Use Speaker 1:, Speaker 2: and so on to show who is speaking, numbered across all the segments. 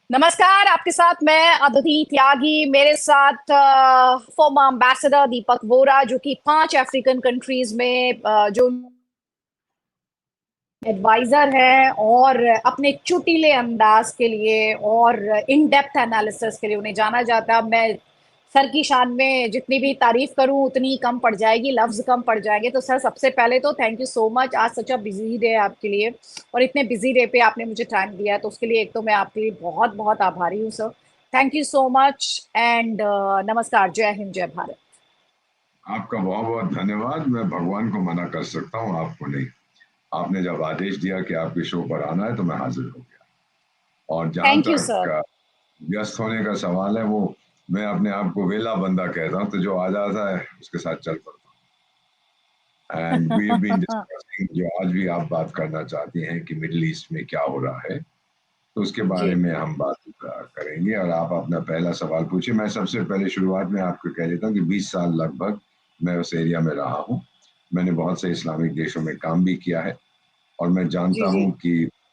Speaker 1: नमस्कार, आपके साथ मैं अदिति त्यागी, मेरे साथ फॉर्मर एम्बेसडर दीपक वोरा, जो कि 5 अफ्रीकन कंट्रीज में जो एडवाइजर है, और अपने चुटीले अंदाज के लिए और इन डेप्थ एनालिसिस के लिए उन्हें जाना जाता है। मैं सर की शान में जितनी भी तारीफ करूं उतनी कम पड़ जाएगी, लफ्ज कम पड़ जाएंगे। तो सर, सबसे पहले तो थैंक यू सो मच। आज सच अ बिजी डे है आपके लिए, और इतने बिजी डे पे आपने मुझे टाइम दिया, तो उसके लिए एक तो मैं आपके लिए बहुत बहुत आभारी हूँ sir. Thank you so much. And नमस्कार, जय हिंद, जय भारत।
Speaker 2: आपका बहुत बहुत धन्यवाद। मैं भगवान को मना कर सकता हूँ, आपको नहीं। आपने जब आदेश दिया कि आपके शो पर आना है तो मैं हाजिर हो गया। और जहां
Speaker 1: थैंक यू
Speaker 2: तक
Speaker 1: सर।
Speaker 2: व्यस्त होने का सवाल है, वो मैं अपने आप को वेला बंदा कहता हूँ, तो जो आ जाता है उसके साथ चल पड़ता हूँ। And we have been discussing, जो आज भी आप बात करना चाहती हैं कि मिडिल ईस्ट में क्या हो रहा है, तो उसके बारे
Speaker 1: जी।
Speaker 2: में हम बात करेंगे। और आप अपना पहला सवाल पूछिए। मैं सबसे पहले शुरुआत में आपको कह देता हूँ कि 20 साल लगभग मैं उस एरिया में रहा हूँ। मैंने बहुत से इस्लामिक देशों में काम भी किया है, और मैं जानता
Speaker 1: जी। जी।
Speaker 2: हूँ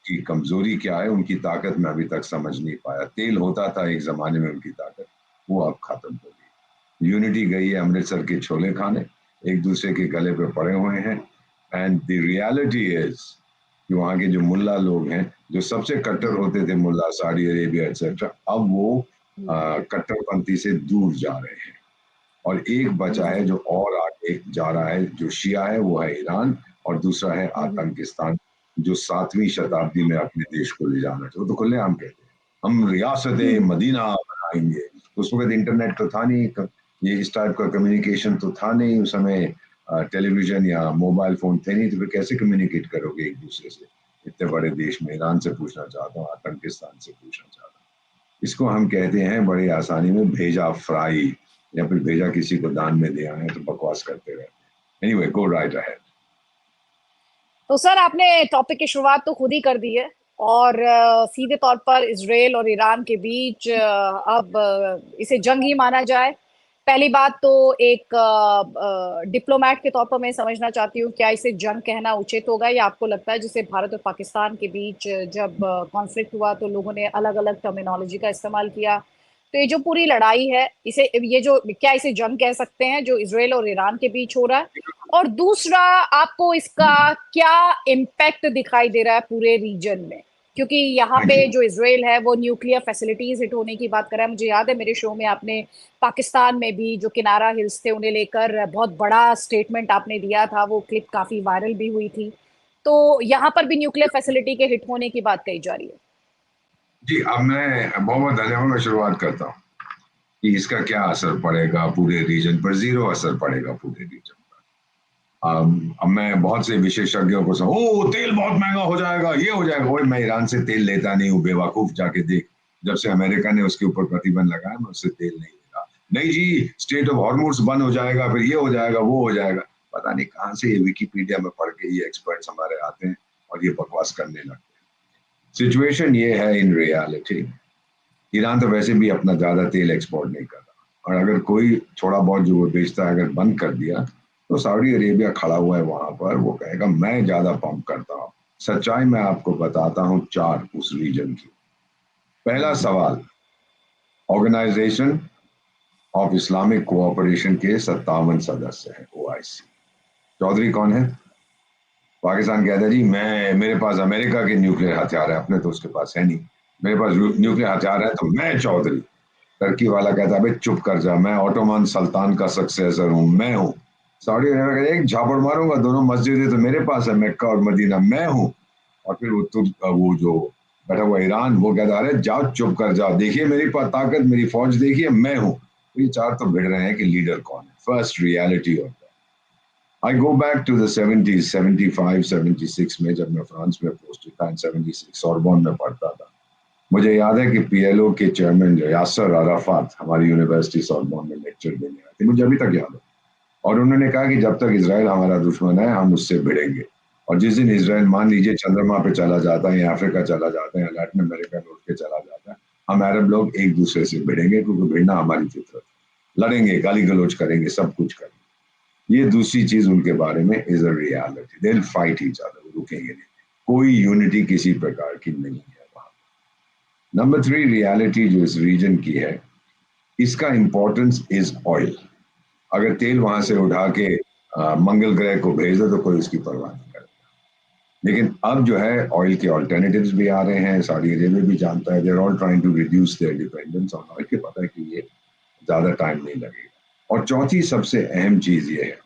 Speaker 2: कि कमजोरी क्या है। उनकी ताकत मैं अभी तक समझ नहीं पाया। तेल होता था एक जमाने में उनकी ताकत, वो अब खत्म हो गई। यूनिटी गई है अमृतसर के छोले खाने, एक दूसरे के गले पे पड़े हुए हैं। एंड द रियलिटी इज कि वहाँ के जो मुल्ला लोग हैं, जो सबसे कट्टर
Speaker 1: हम्म।
Speaker 2: होते थे मुल्ला सऊदी अरेबिया एक्सेट्रा, अब वो
Speaker 1: हम्म।
Speaker 2: कट्टरपंथी से दूर जा रहे हैं। और एक बचा है
Speaker 1: हम्म।
Speaker 2: जो और आगे जा रहा है, जो शिया है, वो है ईरान। और दूसरा है
Speaker 1: हम्म।
Speaker 2: आतंकिस्तान, जो 7वीं
Speaker 1: हम्म।
Speaker 2: शताब्दी में अपने देश को ले जाना चाहे। वो तो खुलेआम कहते हैं हम रियासत
Speaker 1: हम्म।
Speaker 2: मदीना बनाएंगे। उस वक्त इंटरनेट तो था नहीं, ये इस टाइप का कम्युनिकेशन तो था नहीं उस समय। टेलीविजन या मोबाइल फोन थे नहीं, तो फिर कैसे कम्युनिकेट करोगे एक दूसरे से। इतने बड़े देश में ईरान से पूछना चाहता हूँ, आतंकिस्तान से पूछना चाहता हूँ। इसको हम कहते हैं बड़ी आसानी में भेजा फ्राई, या फिर भेजा किसी को दान में दे आए तो बकवास करते रहते हैं। Anyway, go right ahead.
Speaker 1: तो सर, आपने टॉपिक की शुरुआत तो खुद ही कर दी है, और सीधे तौर पर इसराइल और ईरान के बीच अब इसे जंग ही माना जाए। पहली बात तो एक डिप्लोमेट के तौर पर मैं समझना चाहती हूँ, क्या इसे जंग कहना उचित होगा, या आपको लगता है जैसे भारत और पाकिस्तान के बीच जब कॉन्फ्लिक्ट हुआ तो लोगों ने अलग अलग टर्मिनोलॉजी का इस्तेमाल किया। तो ये जो पूरी लड़ाई है, इसे ये जो क्या इसे जंग कह सकते हैं जो इसराइल और ईरान के बीच हो रहा है? और दूसरा, आपको इसका क्या इम्पैक्ट दिखाई दे रहा है पूरे रीजन में? क्योंकि यहाँ
Speaker 2: थैंक
Speaker 1: पे
Speaker 2: यू।
Speaker 1: जो इसराइल है वो न्यूक्लियर फैसिलिटीज हिट होने की बात कर रहा है। मुझे याद है मेरे शो में आपने पाकिस्तान में भी जो किनारा हिल्स थे उन्हें लेकर बहुत बड़ा स्टेटमेंट आपने दिया था, वो क्लिप काफी वायरल भी हुई थी। तो यहाँ पर भी न्यूक्लियर फैसिलिटी के हिट होने की बात कही जा रही है।
Speaker 2: जी, अब मैं बहुत बहुत धन्यवाद। मैं शुरुआत करता हूँ कि इसका क्या असर पड़ेगा पूरे रीजन पर। जीरो असर पड़ेगा पूरे रीजन पर। अब मैं बहुत से विशेषज्ञों को ओ तेल बहुत महंगा हो जाएगा, ये हो जाएगा। ओए, मैं ईरान से तेल लेता नहीं हूँ, बेवकूफ, जाके देख। जब से अमेरिका ने उसके ऊपर प्रतिबंध लगाया, मैं उससे तेल नहीं ले रहा। नहीं जी, स्टेट ऑफ हॉर्मोन्स बंद हो जाएगा, फिर ये हो जाएगा, वो हो जाएगा। पता नहीं कहाँ से ये विकिपीडिया में पढ़ के ये एक्सपर्ट्स हमारे आते हैं और ये बकवास करने लगते हैं। सिचुएशन ये है इन रियलिटी, ईरान तो वैसे भी अपना ज्यादा तेल एक्सपोर्ट नहीं कर रहा, और अगर कोई थोड़ा बहुत जो वो बेचता है अगर बंद कर दिया, तो सऊदी अरेबिया खड़ा हुआ है वहां पर, वो कहेगा मैं ज्यादा पंप करता हूँ। सच्चाई मैं आपको बताता हूँ चार उस रीजन की। पहला
Speaker 1: हम्म।
Speaker 2: सवाल, ऑर्गेनाइजेशन ऑफ इस्लामिक कोऑपरेशन के 57 सदस्य हैं, ओआईसी। चौधरी कौन है? पाकिस्तान कहता है जी मैं, मेरे पास अमेरिका के न्यूक्लियर हथियार है, अपने तो उसके पास है नहीं। मेरे पास न्यूक्लियर हथियार है तो मैं चौधरी। टर्की वाला कहता है चुप कर जा, मैं ऑटोमन सुल्तान का सक्सेसर हूँ, मैं हूँ। सऊदी अरब कहता है एक झापड़ मारूंगा, दोनों मस्जिदें तो मेरे पास है, मक्का और मदीना, मैं हूँ। और फिर वो जो बैठा हुआ ईरान, वो कहता है अरे जाओ चुप कर जाओ, देखिए मेरी पास ताकत, मेरी फौज देखिए, मैं हूँ। तो ये चार तो भिड़ रहे हैं कि लीडर कौन है। First reality of that. I go back to the 70s, 75 76 में जब मैं फ्रांस में पोस्टेड था, 76 सोरबोन में पढ़ता था। मुझे याद है कि पीएलओ के चेयरमैन जो यासर अराफात हमारी यूनिवर्सिटी सोरबोन में लेक्चर देने आए थे, मुझे अभी तक याद है। और उन्होंने कहा कि जब तक इसराइल हमारा दुश्मन है हम उससे भिड़ेंगे। और जिस दिन इसराइल मान लीजिए चंद्रमा पे चला जाता है, या अफ्रीका चला जाता है, या लैटिन अमेरिका में उठ के चला जाता है, हम अरब लोग एक दूसरे से भिड़ेंगे, क्योंकि भिड़ना हमारी फितरत है। लड़ेंगे, गाली गलौज करेंगे, सब कुछ करेंगे। ये दूसरी चीज उनके बारे में is a reality, they will fight each other, रुकेंगे नहीं। कोई यूनिटी किसी प्रकार की नहीं है वहां। नंबर 3, रियलिटी जो इस रीजन की है, इसका इंपॉर्टेंस इज ऑयल। अगर तेल वहां से उठा के मंगल ग्रह को भेज दो तो कोई उसकी परवाह नहीं करे। लेकिन अब जो है ऑयल के ऑल्टरनेटिव्स भी आ रहे हैं, सऊदी अरेबिया भी जानता है, they are all trying to reduce their dependence on oil, के पता है कि ये ज्यादा टाइम नहीं लगेगा। और चौथी सबसे अहम चीज ये है,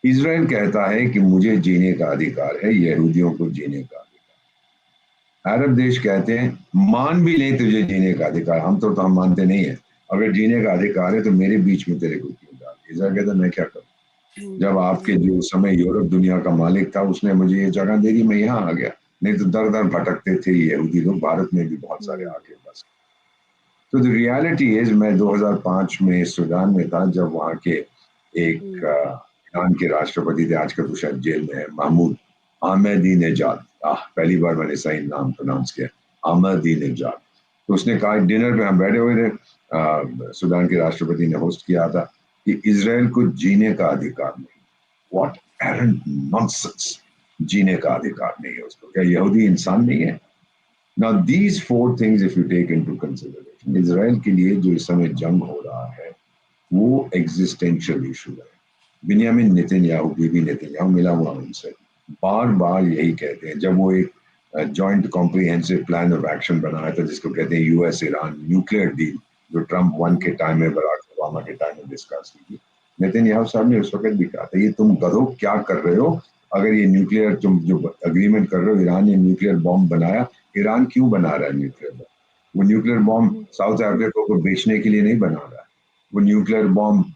Speaker 2: इजराइल कहता है कि मुझे जीने का अधिकार है, यहूदियों को जीने का अधिकार। अरब देश कहते हैं मान भी लें तुझे जीने का अधिकार, हम तो हम मानते नहीं है, अगर जीने का अधिकार है तो मेरे बीच में तेरे को क्यों डाल। इजराइल कहता है मैं क्या करूं, जब आपके जो उस समय यूरोप दुनिया का मालिक था उसने मुझे ये जगह दे दी, मैं यहाँ आ गया, नहीं तो दर दर भटकते थे यहूदी लोग, भारत में भी बहुत सारे आके बस। तो द रियलिटी इज, मैं 2005 में सूडान में था, जब वहाँ के एक ईरान के राष्ट्रपति थे, आजकल तो शायद जेल में है, महमूद अहमदीनेजाद, पहली बार मैंने सही नाम प्रोनाउंस किया, अहमदीनेजाद। तो उसने कहा, डिनर पे हम बैठे हुए थे, सूडान के राष्ट्रपति ने होस्ट किया था, कि इसराइल को जीने का अधिकार नहीं। व्हाट एरंट नॉनसेंस, जीने का अधिकार नहीं है उसको, क्या यहूदी इंसान नहीं है? Now these four things if you take into consideration, Israel के लिए जो इस समय जंग हो रहा है वो एग्जिस्टेंशियल इशू है। बिन्यामिन नेतन्याहू, बीबी नेतन्याहू, मिला हुआ उनसे, बार बार यही कहते हैं, जब वो एक joint comprehensive plan of action बनाया था जिसको कहते हैं यूएस ईरान न्यूक्लियर डील, जो ट्रंप 1 के टाइम में, बराक ओबामा के टाइम में डिस्कस की थी, नेतन्याहू साहब ने उस वक्त भी कहा था, ये तुम गधों क्या कर रहे हो, अगर ये न्यूक्लियर तुम जो अग्रीमेंट कर रहे हो, ईरान ने न्यूक्लियर बॉम्ब बनाया, ईरान क्यों बना रहा है न्यूक्लियर बॉम्ब? वो न्यूक्लियर बॉम्ब साउथ अफ्रीका को बेचने के लिए नहीं बना रहा है, वो न्यूक्लियर बॉम्ब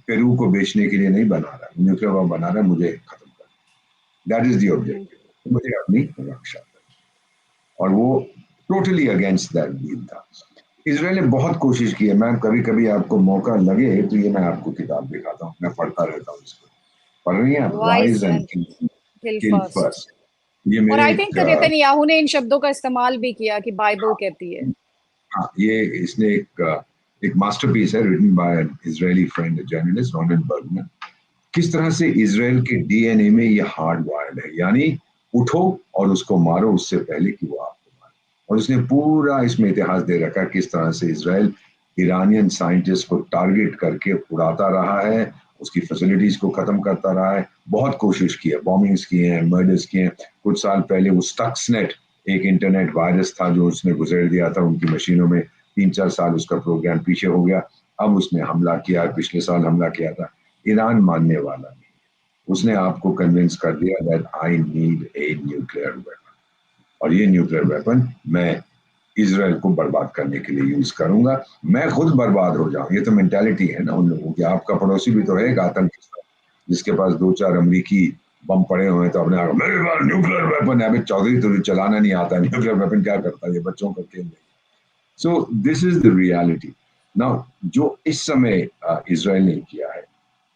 Speaker 2: पेरू को बेचने के लिए नहीं बना रहा है, न्यूक्लियर बॉम्ब बना रहा है मुझे खत्म कर, दैट इज द ऑब्जेक्टिव, मुझे अपनी रक्षा करनी। और वो टोटली अगेंस्ट दैट डील था। इसराइल ने बहुत कोशिश की है, मैं कभी कभी आपको मौका लगे तो ये मैं आपको किताब दिखाता हूँ, मैं पढ़ता रहता हूँ इसको, पढ़ रही हैं आप,
Speaker 1: rise
Speaker 2: rise and
Speaker 1: and kill
Speaker 2: kill
Speaker 1: first.
Speaker 2: First. ये
Speaker 1: और
Speaker 2: मेरे
Speaker 1: आई
Speaker 2: एक
Speaker 1: थिंक नेतन्याहू ने इन शब्दों का इस्तेमाल भी किया कि बाइबल कहती है।
Speaker 2: हाँ, ये इसने एक मास्टरपीस है, written by Israeli friend journalist Ronen Bergman. किस तरह से इसराइल के डीएनए में ये हार्ड वायर्ड है, यानी उठो और उसको मारो उससे पहले कि वो आपको मारे। और उसने पूरा इसमें इतिहास दे रखा है किस तरह से इसराइल ईरानियन साइंटिस्ट को टारगेट करके उड़ाता रहा है, उसकी फैसिलिटीज को खत्म करता रहा है, बहुत कोशिश की है, बॉम्बिंग्स किए हैं, मर्डर्स किए हैं। कुछ साल पहले वो स्टक्सनेट एक इंटरनेट वायरस था जो उसने गुजर दिया था उनकी मशीनों में, 3-4 साल उसका प्रोग्राम पीछे हो गया, अब उसने हमला किया, पिछले साल हमला किया था। ईरान मानने वाला नहीं, उसने आपको कन्विंस कर दिया that I need a nuclear weapon, और ये न्यूक्लियर वेपन मैं इसराइल को बर्बाद करने के लिए यूज करूंगा, मैं खुद बर्बाद हो जाऊं। ये तो मेंटालिटी है ना उन लोगों की। आपका पड़ोसी भी तो है एक आतंकी जिसके पास 2-4 अमरीकी बम पड़े हुए हैं, तो अपने मेरे पास न्यूक्लियर वेपन है। अभी चौधरी तुझे चलाना नहीं आता, न्यूक्लियर वेपन क्या करता है, ये बच्चों का खेल नहीं। सो this is the reality. Now जो इस समय इसराइल ने किया है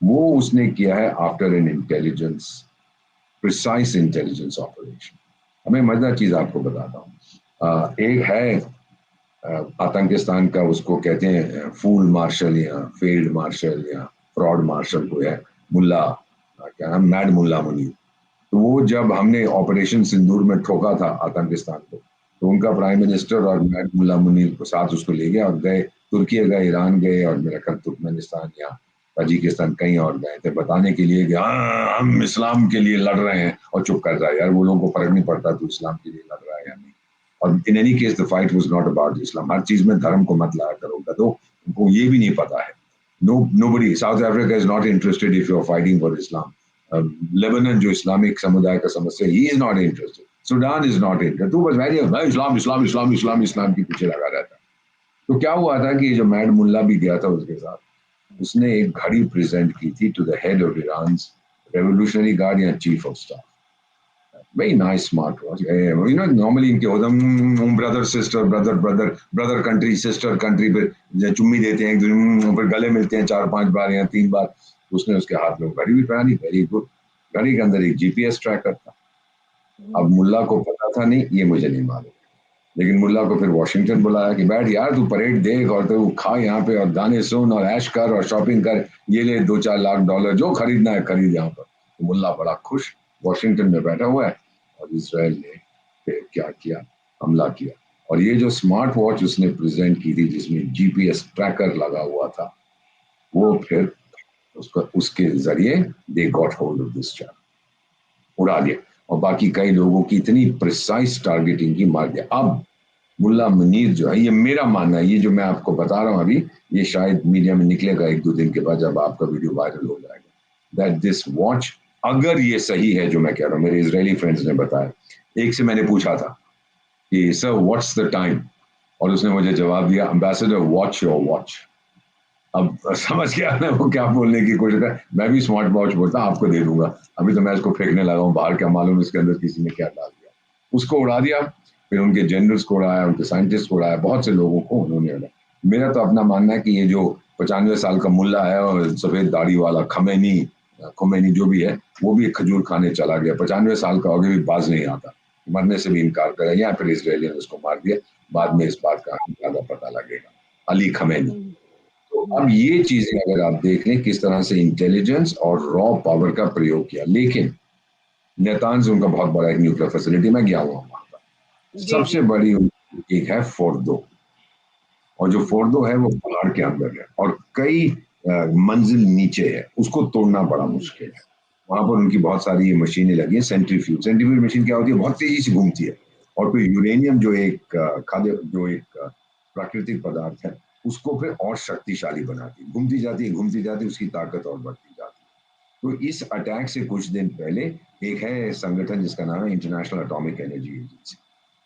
Speaker 2: वो उसने किया है after N intelligence, precise intelligence operation. हमें मजेदार चीज आपको बताता हूँ, एक है आतंकिस्तान का, उसको कहते हैं फूल मार्शल या फील्ड मार्शल या फ्रॉड मार्शल, को है मुल्ला, क्या नाम, मैड मुल्ला मुनीर। तो वो जब हमने ऑपरेशन सिंदूर में ठोका था आतंकिस्तान को, तो उनका प्राइम मिनिस्टर और मैड मुल्ला मुनीर को साथ उसको ले गया और गए तुर्की गए, ईरान गए, और मेरा ख्याल तुर्कमेनिस्तान या ताजिकिस्तान कहीं और गए थे बताने के लिए कि हाँ हम इस्लाम के लिए लड़ रहे हैं, और चुप कर जाए यार, वो लोगों को फर्क नहीं पड़ता तू इस्लाम के लिए लड़ रहा है या नहीं। और in any case the fight was not about Islam, हर चीज में धर्म को मत लाया करो, तो उनको ये भी नहीं पता है। Nobody, South Africa is not interested if you are fighting for Islam. Lebanon जो इस्लामिक समुदाय का समस्या, he is not interested, Sudan is not interested, तो बस वैरी इस्लाम इस्लाम इस्लाम इस्लाम इस्लाम के पीछे लगा रहता है। तो क्या हुआ था कि जो मैड मुल्ला भी गया था उसके साथ, उसने एक घड़ी प्रेजेंट की थी to the head of Iran revolutionary guard या chief of staff. Very nice, smart watch. You know, normally इनके होता brother sister, brother brother brother country sister country पे चुम्मी देते हैं एक दूसरे, फिर गले मिलते हैं 4-5 बार या 3 बार। उसने उसके हाथ में घड़ी भी पहनी, वेरी गुड। घड़ी के अंदर एक जीपीएस ट्रैकर था। अब मुल्ला को पता था नहीं, ये मुझे नहीं मालूम, लेकिन मुल्ला को फिर वॉशिंगटन बुलाया कि बैठ यार, तू परेड देख और तू खा यहाँ पे और गाने सुन और ऐश कर और शॉपिंग कर, ये ले 2-4 लाख डॉलर, जो खरीदना है खरीद यहाँ पर। तो मुल्ला बड़ा खुश वॉशिंगटन में बैठा हुआ है, और इसराइल ने फिर क्या किया, हमला किया। और ये जो स्मार्ट वॉच उसने प्रेजेंट की थी जिसमें जीपीएस ट्रैकर लगा हुआ था, वो
Speaker 1: हाँ।
Speaker 2: फिर उसका उसके जरिए they got hold of this child, उड़ा दिया। और बाकी कई लोगों की इतनी प्रिसाइज टारगेटिंग की, मार दिया। अब मुल्ला मुनीर जो है, ये मेरा मानना है, ये जो मैं आपको बता रहा हूं अभी, ये शायद मीडिया में निकलेगा एक दो दिन के बाद जब आपका वीडियो वायरल हो जाएगा, दैट दिस वॉच, अगर ये सही है जो मैं कह रहा हूं, मेरे इजरायली फ्रेंड्स ने बताया, एक से मैंने पूछा था कि सर व्हाट्स द टाइम, और उसने मुझे जवाब दिया, एम्बेसडर वॉच योर वॉच। अब समझ गया ना वो क्या बोलने की कोशिश कर, मैं भी स्मार्ट वॉच बोलता आपको दे दूंगा, अभी तो मैं इसको फेंकने लगा हूँ बाहर, क्या मालूम इसके अंदर किसी ने क्या डाल दिया। उसको उड़ा दिया, फिर उनके जनरल्स को उड़ाया, उनके साइंटिस्ट को उड़ाया, बहुत से लोगों को उन्होंने उड़ाया। मेरा तो अपना मानना है कि ये जो 95 साल का मुल्ला है और सफेद दाढ़ी वाला खमैनी, खुमैनी जो भी है, वो भी खजूर खाने चला गया, 95 साल का हो गया भी बाज नहीं आता, मरने से भी इनकार करे, या फिर इसराइली ने उसको मार दिया, बाद में
Speaker 1: हाँ।
Speaker 2: इस बात का ज्यादा पता लगेगा। अली खमैनी।
Speaker 1: हम्म।
Speaker 2: तो अब
Speaker 1: हम्म।
Speaker 2: ये चीजें अगर आप देख लें किस तरह से इंटेलिजेंस और रॉ पावर का प्रयोग किया, लेकिन नेतान्ज उनका बहुत बड़ा एक न्यूक्लियर फैसिलिटी, मैं गया हुआ वहां पर,
Speaker 1: जी
Speaker 2: सबसे
Speaker 1: जी।
Speaker 2: बड़ी एक है फोर्दो, और जो
Speaker 1: हम्म।
Speaker 2: फोर्डो है वो पहाड़ के अंदर है और कई मंजिल नीचे है, उसको तोड़ना बड़ा
Speaker 1: हम्म।
Speaker 2: मुश्किल है। वहां पर उनकी बहुत सारी ये मशीनें लगी है, सेंट्रीफ्यूज। सेंट्रीफ्यूज मशीन क्या होती है, बहुत तेजी से घूमती है, और फिर यूरेनियम जो एक खाद्य, जो एक प्राकृतिक पदार्थ है, उसको फिर और शक्तिशाली बनाती है, घूमती जाती है, घूमती जाती है, उसकी ताकत और बढ़ती जाती है। तो इस अटैक से कुछ दिन पहले एक है संगठन जिसका नाम है इंटरनेशनल एटॉमिक एनर्जी एजेंसी,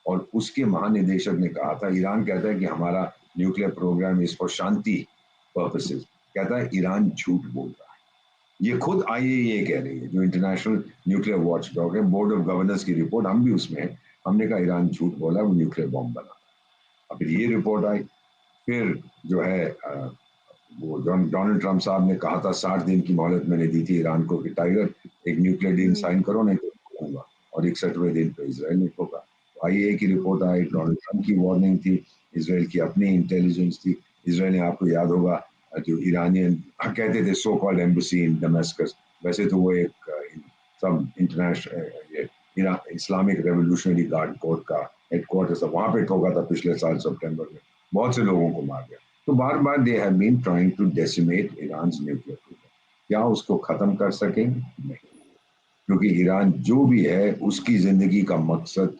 Speaker 2: और उसके महानिदेशक ने कहा था, ईरान कहता है कि हमारा न्यूक्लियर प्रोग्राम इज फॉर शांति पर्पसेस, कहता है ईरान झूठ बोल रहा है। ये खुद आईएईए कह रही है, जो इंटरनेशनल न्यूक्लियर वॉच डॉग है, बोर्ड ऑफ गवर्नेंस की रिपोर्ट, हम भी उसमें है, हमने कहा ईरान झूठ बोला, वो न्यूक्लियर बॉम्ब बना। अब फिर ये रिपोर्ट आई, फिर जो है वो डोनाल्ड ट्रंप साहब ने कहा था 60 दिन की मोहलत मैंने दी थी ईरान को कि टाइगर एक न्यूक्लियर डील
Speaker 1: हम्म।
Speaker 2: साइन करो नहीं तो ठोकूंगा, और 61वें दिन पे इसराइल ने ठोका। तो आईएए की
Speaker 1: हम्म।
Speaker 2: रिपोर्ट आई, डोनाल्ड ट्रंप की वार्निंग थी, इसराइल की अपनी इंटेलिजेंस थी। इसराइल ने, आपको याद होगा, जो ईरानियन कहते थे सो कॉल्ड एम्बेसी इन दमेस्कस, वैसे तो वो एक सब international Islamic revolutionary guard core का हेडक्वार्टर था, वहां पे ठोका था पिछले साल सितंबर में, बहुत से लोगों को मार दिया। तो बार बार they have been trying to decimate Iran nuclear program. क्या उसको खत्म कर सकेंगे? नहीं, क्योंकि ईरान जो भी है उसकी जिंदगी का मकसद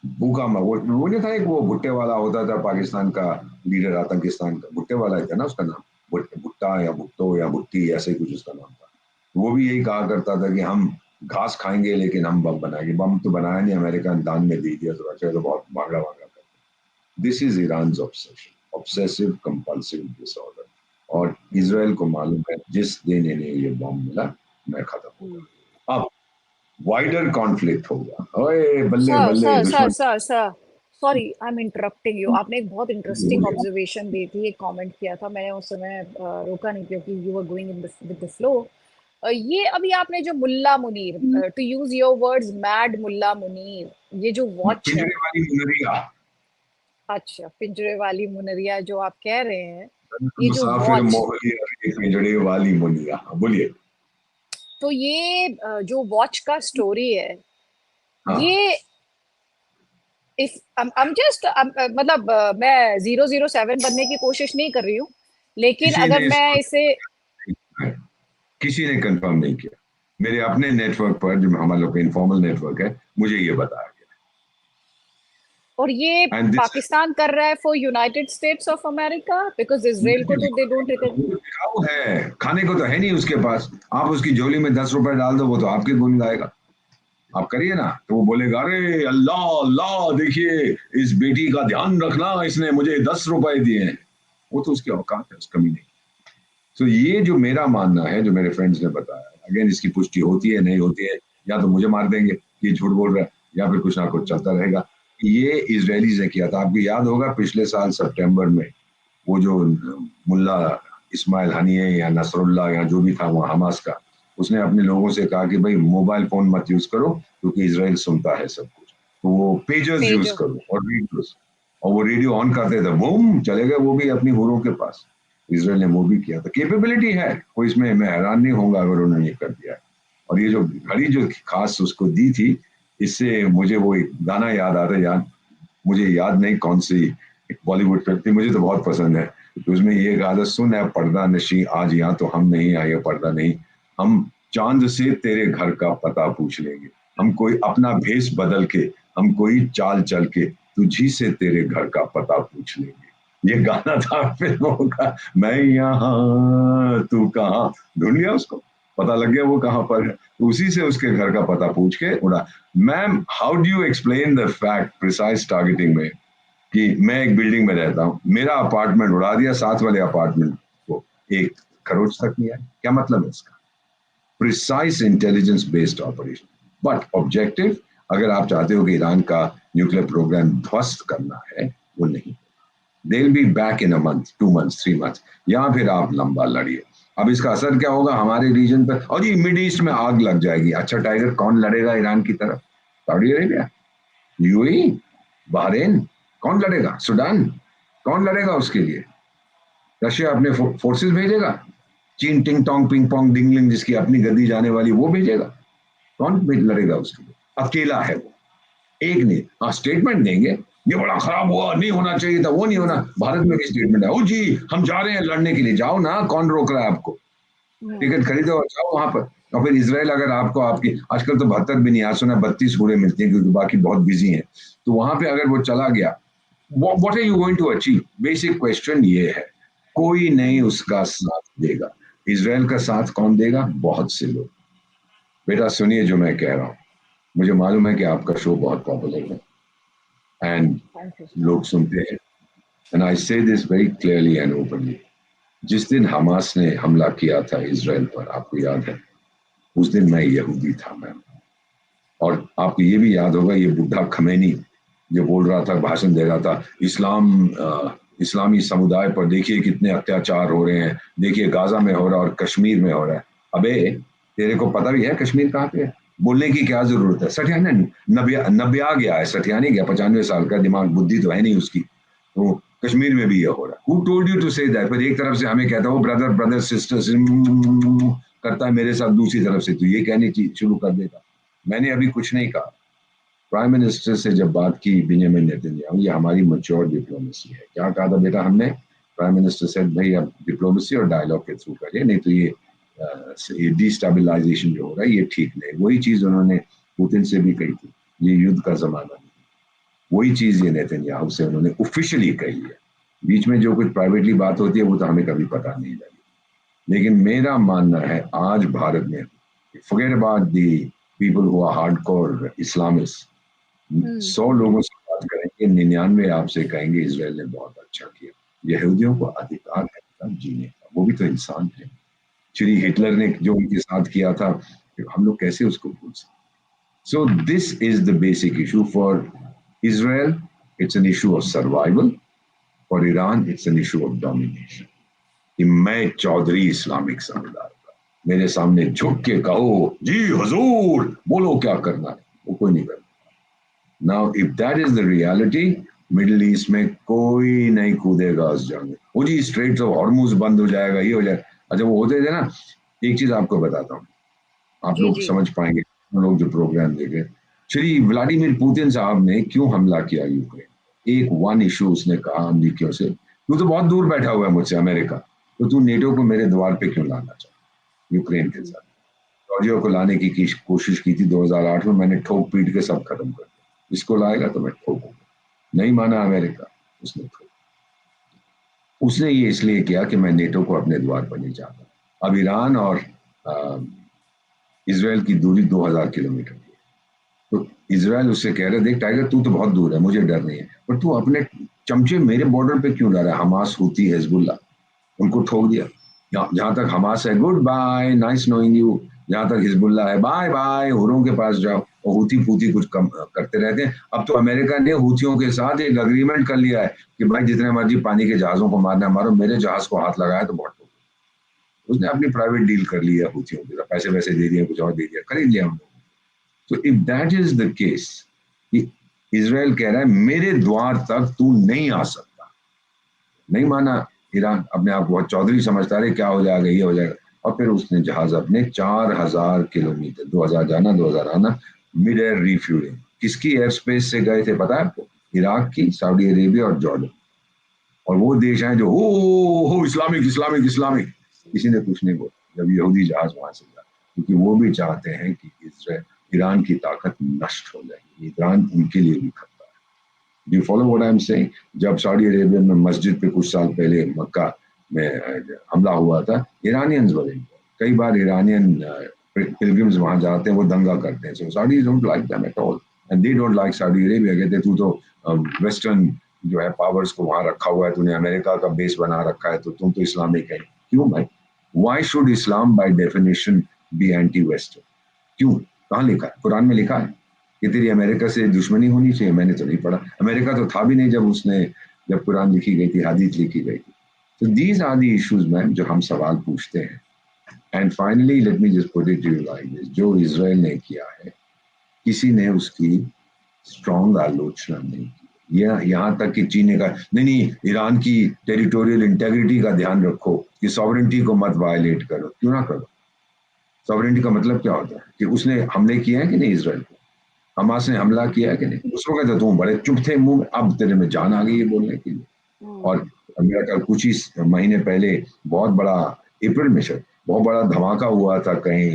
Speaker 2: भूखा वो नहीं था, एक वो भुट्टे वाला होता था पाकिस्तान का लीडर, आतंकिस्तान का भुट्टे वाला ही था ना उसका नाम, भुट्टा या भुट्टो या भुट्टी ऐसे ही कुछ उसका नाम था। वो भी यही कहा करता था कि हम घास खाएंगे लेकिन हम बम बनाएंगे। बम तो बनाया नहीं, अमेरिका ने दान में दे दिया, तो रशिया तो बहुत भागड़ा भागड़ा करता। This is Iran obsession, obsessive compulsive disorder. और इसराइल को मालूम है जिस दिन इन्हें ये बम मिला, मैं खत्म
Speaker 1: हम्म।
Speaker 2: होगा। अब वाइडर कॉन्फ्लिक्ट होगा, ओए बल्ले
Speaker 1: सर
Speaker 2: बल्ले
Speaker 1: सर सर
Speaker 2: दुश्मन।
Speaker 1: Sir sir, sorry I am interrupting you. आपने एक बहुत इंटरेस्टिंग
Speaker 2: बोलिए।
Speaker 1: ऑब्जर्वेशन दी थी, एक कमेंट किया था, मैंने उस समय रोका नहीं क्योंकि you were going in with the flow. ये अभी आपने जो mullah Munir, to use your words, mad mullah Munir, ये जो वॉच है,
Speaker 2: पिंजरे वाली मुनरिया,
Speaker 1: अच्छा पिंजरे वाली मुनरिया जो आप कह रहे हैं, ये जो
Speaker 2: मुसाफिर
Speaker 1: वॉच,
Speaker 2: मोहलिया रे पिंजरे वाली मुनिया, बोलिए।
Speaker 1: तो ये जो वॉच का स्टोरी है,
Speaker 2: हाँ,
Speaker 1: ये इफ I'm just मतलब मैं 007 बनने की कोशिश नहीं कर रही हूँ, लेकिन
Speaker 2: किसी
Speaker 1: अगर
Speaker 2: ने
Speaker 1: मैं
Speaker 2: इसको
Speaker 1: इसे,
Speaker 2: किसी ने कंफर्म नहीं किया। मेरे अपने नेटवर्क पर, जो हमारे लोग का इनफॉर्मल नेटवर्क है, मुझे ये बताया
Speaker 1: और ये
Speaker 2: गया। एंड दिस
Speaker 1: पाकिस्तान कर रहा है for United states of America, because Israel को तो दे डोंट रिकॉग्नाइज।
Speaker 2: दिखाऊ है, खाने को तो है नहीं उसके पास, आप उसकी झोली में 10 रुपए डाल दो, वो तो आपके गुण गाएगा। आप करिए ना तो वो बोलेगा, अरे अल्लाह अल्लाह, देखिए इस बेटी का ध्यान रखना, इसने मुझे 10 रुपए दिए हैं। वो तो उसकी औकात है, उसका कमी नहीं। तो ये जो मेरा मानना है, जो मेरे फ्रेंड्स ने बताया, अगेन इसकी पुष्टि होती है नहीं होती है, या तो मुझे मार देंगे कि झूठ बोल रहा है, या फिर कुछ ना कुछ चलता रहेगा। ये इजरायलीज ने किया था, आपको याद होगा पिछले साल सितंबर में, वो जो मुल्ला इस्माइल हनीय या नसरुल्ला या जो भी था वहाँ हमास का, उसने अपने लोगों से कहा कि भाई मोबाइल फोन मत यूज करो क्योंकि इसराइल सुनता है सब कुछ, तो वो पेजर्स यूज
Speaker 1: पेजो।
Speaker 2: करो और रेडियोस। और वो रेडियो ऑन करते थे, बूम चले गए वो भी अपनी हुरों के पास। इसराइल ने वो भी किया था, कैपेबिलिटी है कोई, इसमें मैं हैरान नहीं होऊंगा अगर उन्होंने ये कर दिया है। और ये जो घड़ी जो खास उसको दी थी, इससे मुझे वो एक गाना याद आता है यार, मुझे याद नहीं कौन सी बॉलीवुड फिल्म थी, मुझे तो बहुत पसंद है। तो उसमें ये गाना सुन है, पर्दा नशी आज यहाँ तो हम नहीं आए, पर्दा नहीं, हम चांद से तेरे घर का पता पूछ लेंगे, हम कोई अपना भेष बदल के, हम कोई चाल चल के तुझी से तेरे घर का पता पूछ लेंगे। ये गाना था फिल्मों का। मैं यहाँ तू कहाँ, ढूंढ लिया उसको, पता लग गया वो कहाँ पर है, तो उसी से उसके घर का पता पूछ के उड़ा। Ma'am, how do you explain the fact precise targeting में कि मैं एक बिल्डिंग में रहता हूँ, मेरा अपार्टमेंट उड़ा दिया, साथ वाले अपार्टमेंट को एक खरोच तक नहीं आया, क्या मतलब है इसका? Precise intelligence based operation, but objective, अगर आप चाहते हो कि ईरान का न्यूक्लियर प्रोग्राम ध्वस्त करना है, वो नहीं। They will be back in a month, 2 months, 3 months, या फिर आप लंबा लड़िए। अब इसका असर क्या होगा हमारे रीजन पर? और ये मिड ईस्ट में आग लग जाएगी। अच्छा टाइगर, कौन लड़ेगा ईरान की तरफ? सऊदी अरेबिया, यूएई, बहरीन, कौन लड़ेगा? सूडान, कौन लड़ेगा उसके लिए? रशिया अपने फोर्सेस भेजेगा? चीन टिंग टोंग पिंग पोंग डिंगलिंग जिसकी अपनी गद्दी जाने वाली, वो भेजेगा? कौन लड़ेगा उसके लिए? अकेला है वो, एक नहीं। हाँ, स्टेटमेंट देंगे, ये बड़ा खराब हुआ, नहीं होना चाहिए था, वो नहीं होना। भारत में भी स्टेटमेंट है, ओ जी हम जा रहे हैं लड़ने के लिए, जाओ ना, कौन रोक रहा है आपको? टिकट खरीदो और जाओ वहां पर। और फिर इसराइल अगर आपको, आपकी आजकल तो 72 भी नहीं, आज सुना 32 उड़े मिलती हैं क्योंकि बाकी बहुत बिजी हैं, तो वहां पे अगर वो चला गया, what are you going to achieve? Basic question ये है। कोई नहीं उसका साथ देगा। इसराइल का साथ कौन देगा? बहुत से लोग। बेटा सुनिए जो मैं कह रहा हूँ, मुझे मालूम है कि आपका शो बहुत पॉपुलर है एंड
Speaker 1: थैंक यू।
Speaker 2: लोग सुनते हैं, एंड आई से this very clearly and openly. जिस दिन हमास ने हमला किया था इसराइल पर, आपको याद है, उस दिन मैं यहूदी था मैम। और आपको ये भी याद होगा, ये बुढ़ा खमेनी जो बोल रहा था, भाषण दे रहा था, इस्लामी समुदाय पर देखिए कितने अत्याचार हो रहे हैं, देखिए गाजा में हो रहा है और कश्मीर में हो रहा है। अबे तेरे को पता भी है कश्मीर कहाँ पे है? बोलने की क्या जरूरत है? सठियाना नब्या गया है, सठियानी गया, 95 साल का, दिमाग बुद्धि तो है नहीं उसकी। तो कश्मीर में भी ये हो रहा है। Who told you to say that? पर एक तरफ से हमें कहता है वो ब्रदर ब्रदर सिस्टर करता है मेरे साथ, दूसरी तरफ से तो ये कहने की शुरू कर देता। मैंने अभी कुछ नहीं कहा। प्राइम मिनिस्टर से जब बात की बेंजामिन नेतन्याहू, ये हमारी मैच्योर डिप्लोमेसी है। क्या कहा था बेटा हमने? प्राइम मिनिस्टर से भाई अब डिप्लोमेसी और डायलॉग के थ्रू करिए, नहीं तो ये डिस्टेबलाइजेशन जो हो रहा है ये ठीक नहीं। वही चीज उन्होंने पुतिन से भी कही थी, ये युद्ध का जमाना नहीं। वही चीज ये नेतन्याहू से उन्होंने ऑफिशियली कही है। बीच में जो कुछ प्राइवेटली बात होती है वो तो हमें कभी पता नहीं लगी। लेकिन मेरा मानना है आज भारत में, forget about the people who are hardcore Islamists, 100 लोगों से बात करेंगे, 99 आपसे कहेंगे इसराइल ने बहुत अच्छा किया। यहूदियों को अधिकार है जीने का, वो भी तो इंसान है। श्री हिटलर ने जो उनके साथ किया था, हम लोग कैसे उसको भूल सकते? So this is the basic issue for Israel. It's an issue of survival. For Iran, it's an issue of domination. कि मैं चौधरी इस्लामिक समुदाय का, मेरे सामने झुक के कहो जी हजूर, बोलो क्या करना है, वो कोई नहीं करता। Now if that is the reality, middle east में कोई नहीं कूदेगा उस जंग में। वो जी स्ट्रेट्स ऑफ हॉर्मुज बंद हो जाएगा, ये हो जाएगा। अच्छा वो होते थे ना, एक चीज आपको बताता हूँ, आप
Speaker 1: जी
Speaker 2: लोग
Speaker 1: जी।
Speaker 2: समझ पाएंगे, लोग जो प्रोग्राम देखे। श्री व्लादिमीर पुतिन साहब ने क्यों हमला किया यूक्रेन? एक वन इशू उसने कहा अमरीकियों से, तू तो बहुत दूर बैठा हुआ है मुझसे अमेरिका, तो तू नेटो को मेरे द्वार पे क्यों लाना चाहता? यूक्रेन के साथ जॉर्जिया को लाने की कोशिश की थी 2008 में, मैंने ठोक पीट के सब खत्म कर दिया। इसको लाएगा तो मैं ठोकूंगा। नहीं माना अमेरिका, उसने ठोक। उसने ये इसलिए किया कि मैं नेटो को अपने द्वार पर नहीं चाहता। अब ईरान और इसराइल की दूरी 2000 किलोमीटर की है। तो इसराइल उससे कह रहे, देख टाइगर तू तो बहुत दूर है, मुझे डर नहीं है, पर तू अपने चमचे मेरे बॉर्डर पे क्यों डरा है? हमास, हूती, हिजबुल्ला, उनको ठोक दिया। जहां तक हमास है goodbye, nice knowing you. जहां तक हिजबुल्ला है बाय बाय, हुरों के पास जाओ। और हूती फूती कुछ कम करते रहते हैं। अब तो अमेरिका ने हूथियों के साथ एक अग्रीमेंट कर लिया है कि भाई जितने मर्जी पानी के जहाजों को मारना मारो, मेरे जहाज को हाथ लगाया तो बहुत। उसने अपनी प्राइवेट डील कर लिया हूथियों के साथ, पैसे वैसे दे दिए, कुछ और दे दिया, खरीद लिया हम लोग। तो if that is the case, Israel कह रहा है मेरे द्वार तक तू नहीं आ सकता, नहीं माना ईरान, अपने आप बहुत चौधरी समझता रहे, क्या हो जाएगा ये हो जाएगा। और फिर उसने जहाज अपने 4000 किलोमीटर, 2000 जाना 2000 आना, मिड एयर रिफ्यूलिंग। किसकी एयर स्पेस से गए थे पता है आपको? इराक की, सऊदी अरेबिया और जॉर्डन। और वो देश हैं जो हो इस्लामिक इस्लामिक इस्लामिक, किसी ने कुछ नहीं बोला जब यहूदी जहाज वहां से गया, क्योंकि वो भी चाहते हैं कि इजराइल, ईरान की ताकत नष्ट हो जाएगी। ईरान उनके लिए भी खतरा है। Do follow what I am saying? जब सऊदी अरेबिया में मस्जिद पे कुछ साल पहले मक्का में हमला हुआ था, ईरानियंस बने। कई बार ईरानियन पिलग्रिम्स वहां जाते हैं, वो दंगा करते हैं। So Saudis don't like them at all and they don't like Saudi Arabia. कहते तू तो वेस्टर्न जो है पावर्स को वहां रखा हुआ है, तूने अमेरिका का बेस बना रखा है, तो तुम तो इस्लामिक है। क्यों भाई? Why should Islam by definition be anti western? क्यों? कहाँ लिखा है? कुरान में लिखा है कि तेरी अमेरिका से दुश्मनी होनी चाहिए? मैंने तो नहीं पढ़ा। अमेरिका तो था भी नहीं जब कुरान लिखी गई थी, हदीस लिखी गई थी। तो these are the issues ma'am जो हम सवाल पूछते हैं। And finally let me just put it to you like this, जो इजराइल ने किया है, किसी ने उसकी स्ट्रॉन्ग आलोचना नहीं की। यहाँ तक कि चीन ने कहा नहीं नहीं, ईरान की टेरिटोरियल इंटेग्रिटी का ध्यान रखो, कि सॉवरेंटी को मत वायलेट करो। क्यों ना करो? सॉवरेंटी का मतलब क्या होता है? कि उसने हमले किए हैं कि नहीं इसराइल को? हमास ने हमला किया है कि नहीं? उस वक्त तो तुम बड़े चुप थे मुंह में, अब तेरे में जान आ गई है बोलने के लिए। और मेरा ख्याल कुछ ही महीने पहले बहुत बड़ा, अप्रैल में शायद बहुत बड़ा धमाका हुआ था कहीं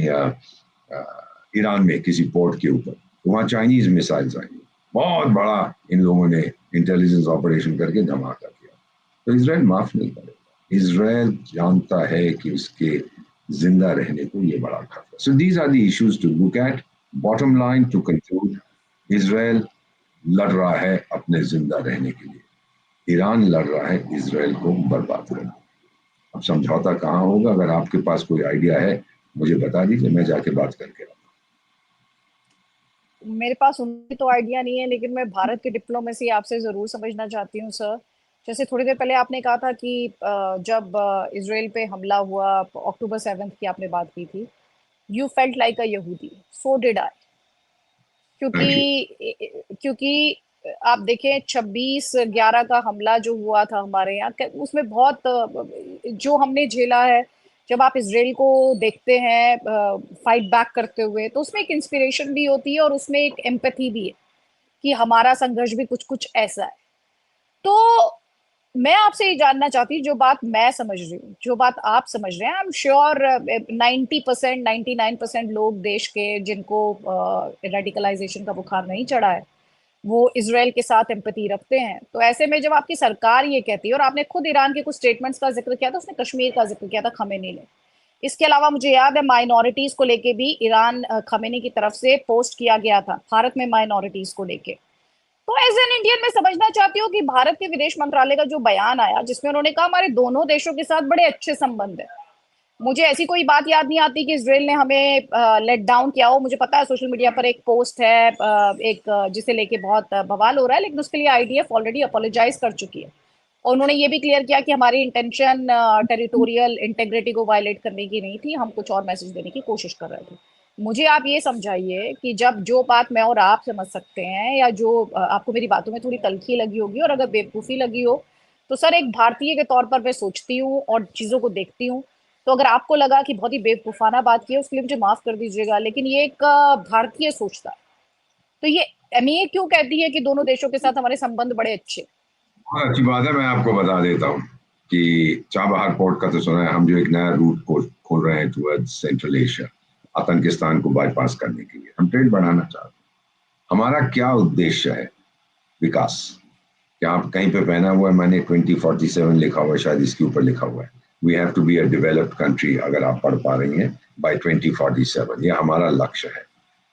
Speaker 2: ईरान में किसी पोर्ट के ऊपर। वहां चाइनीज मिसाइल्स आई, बहुत बड़ा इन लोगों ने इंटेलिजेंस ऑपरेशन करके धमाका किया। तो इसराइल माफ नहीं करेगा। इसराइल जानता है कि उसके जिंदा रहने को ये बड़ा खतरा। So these are the issues to look at. Bottom line to conclude, Israel लड़ रहा है अपने जिंदा रहने के लिए, ईरान लड़ रहा है इसराइल को बर्बाद करने। अब समझौता कहाँ होगा? अगर आपके पास कोई आइडिया है मुझे बता दीजिए, मैं जाके बात करके आता
Speaker 1: मेरे पास उनकी तो आइडिया नहीं है, लेकिन मैं भारत की डिप्लोमेसी आपसे जरूर समझना चाहती हूँ सर। जैसे थोड़ी देर पहले आपने कहा था कि जब इसराइल पे हमला हुआ, अक्टूबर 7 की आपने बात की थी, यू फेल्ट लाइक अ यहूदी, सो डिड आई।
Speaker 2: हूँ। Thank you.
Speaker 1: क्योंकि आप देखें 26/11 का हमला जो हुआ था हमारे यहाँ, उसमें बहुत जो हमने झेला है, जब आप इसराइल को देखते हैं फाइट बैक करते हुए, तो उसमें एक इंस्पिरेशन भी होती है और उसमें एक एम्पैथी भी है कि हमारा संघर्ष भी कुछ कुछ ऐसा है। तो मैं आपसे ये जानना चाहती हूँ, जो बात मैं समझ रही हूँ, जो बात आप समझ रहे हैं, आई एम श्योर 90%, 99% लोग देश के जिनको रेडिकलाइजेशन का बुखार नहीं चढ़ा है, वो इसराइल के साथ एम्पैथी रखते हैं। तो ऐसे में जब आपकी सरकार ये कहती है, और आपने खुद ईरान के कुछ स्टेटमेंट्स का जिक्र किया था, उसने कश्मीर का जिक्र किया था खमेनी ने, इसके अलावा मुझे याद है माइनॉरिटीज को लेके भी ईरान खमेनी की तरफ से पोस्ट किया गया था भारत में माइनॉरिटीज को लेके। तो एज एन इंडियन मैं समझना चाहती हूँ कि भारत के विदेश मंत्रालय का जो बयान आया, जिसमें उन्होंने कहा हमारे दोनों देशों के साथ बड़े अच्छे संबंध है, मुझे ऐसी कोई बात याद नहीं आती कि इसराइल ने हमें लेट डाउन किया हो। मुझे पता है सोशल मीडिया पर एक पोस्ट है, जिसे लेके बहुत बवाल हो रहा है, लेकिन उसके लिए आईडीएफ ऑलरेडी अपोलोजाइज कर चुकी है। और उन्होंने ये भी क्लियर किया कि हमारी इंटेंशन टेरिटोरियल इंटेग्रिटी को वायलेट करने की नहीं थी, हम कुछ और मैसेज देने की कोशिश कर रहे थे। मुझे आप ये समझाइए कि जब जो बात मैं और आप समझ सकते हैं, या जो आपको मेरी बातों में थोड़ी तलखी लगी होगी और अगर बेवकूफ़ी लगी हो, तो सर एक भारतीय के तौर पर मैं सोचती हूँ और चीज़ों को देखती हूँ। तो अगर आपको लगा कि बहुत ही बेवकूफ़ाना बात की है, उसके लिए मुझे माफ़ कर दीजिएगा, लेकिन ये एक भारतीय सोचता है। तो ये एमईए क्यों कहती है कि दोनों देशों के साथ हमारे संबंध बड़े अच्छे हैं?
Speaker 2: बहुत अच्छी बात है। मैं आपको बता देता हूँ कि चाबहार पोर्ट का तो सुना है, हम जो एक नया रूट को खोल रहे हैं टुवर्ड्स सेंट्रल एशिया, आतंकिस्तान को बाईपास करने के लिए हम ट्रेड बढ़ाना चाहते हैं। हमारा क्या उद्देश्य है? विकास। क्या आप कहीं पे पहना हुआ है मैंने 2047 लिखा हुआ है, शायद इसके ऊपर लिखा हुआ है we have to be a developed country, अगर आप पढ़ पा रही हैं, बाय 2047। ये हमारा लक्ष्य है,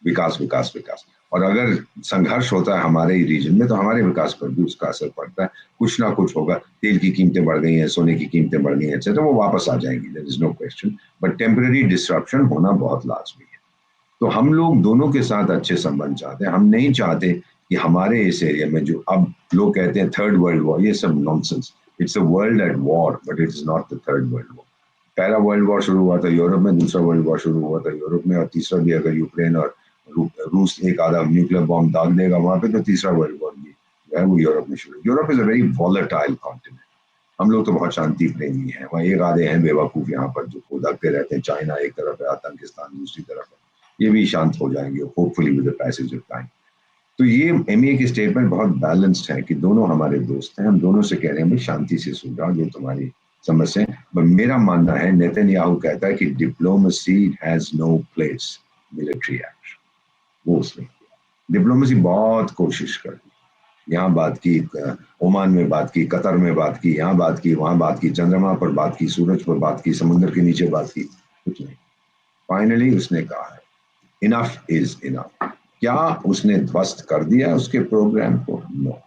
Speaker 2: विकास विकास विकास। और अगर संघर्ष होता है हमारे ही रीजन में, तो हमारे विकास पर भी उसका असर पड़ता है। कुछ ना कुछ होगा, तेल की कीमतें बढ़ गई हैं, सोने की कीमतें बढ़ गई हैं, तो वो वापस आ जाएंगी, there is no question. But temporary disruption होना बहुत लाजमी है। तो हम लोग दोनों के साथ अच्छे संबंध चाहते हैं। हम नहीं चाहते कि हमारे इस एरिया में, जो अब लोग कहते हैं थर्ड वर्ल्ड वॉर, ये सब nonsense. It's a world at war, but it is not the third world war. पहला वर्ल्ड वॉर शुरू हुआ था यूरोप में, दूसरा वर्ल्ड वॉर शुरू हुआ था यूरोप में, और तीसरा भी अगर यूक्रेन और रूस एक आधा न्यूक्लियर बॉम्ब दाग देगा वहां पे, तो तीसरा वर्ल्ड वॉर भी जो है वो यूरोप में शुरू। Europe is a very volatile continent. हम लोग तो बहुत शांति प्रेमी हैं, वहाँ एक आधे हैं बेवकूफ यहाँ पर जो खोदकते रहते हैं। चाइना एक तरफ है, आतंकिस्तान दूसरी तरफ है। ये भी शांत हो जाएंगे hopefully with the passage of time. तो ये एमए की स्टेटमेंट बहुत बैलेंस्ड है कि दोनों हमारे दोस्त हैं, हम दोनों से कह रहे हैं भाई शांति से सुलझाओ जो तुम्हारी समस्या है। पर मेरा मानना है, नेतन्याहू कहता है कि diplomacy has no place military act, वो उसने डिप्लोमेसी बहुत कोशिश कर, यहाँ बात की, ओमान में बात की, कतर में बात की, यहाँ बात की, वहां बात की, चंद्रमा पर बात की, सूरज पर बात की, समुद्र के नीचे बात की, कुछ नहीं। फाइनली उसने कहा है इनफ इज इनफ। क्या उसने ध्वस्त कर दिया उसके प्रोग्राम को? नो।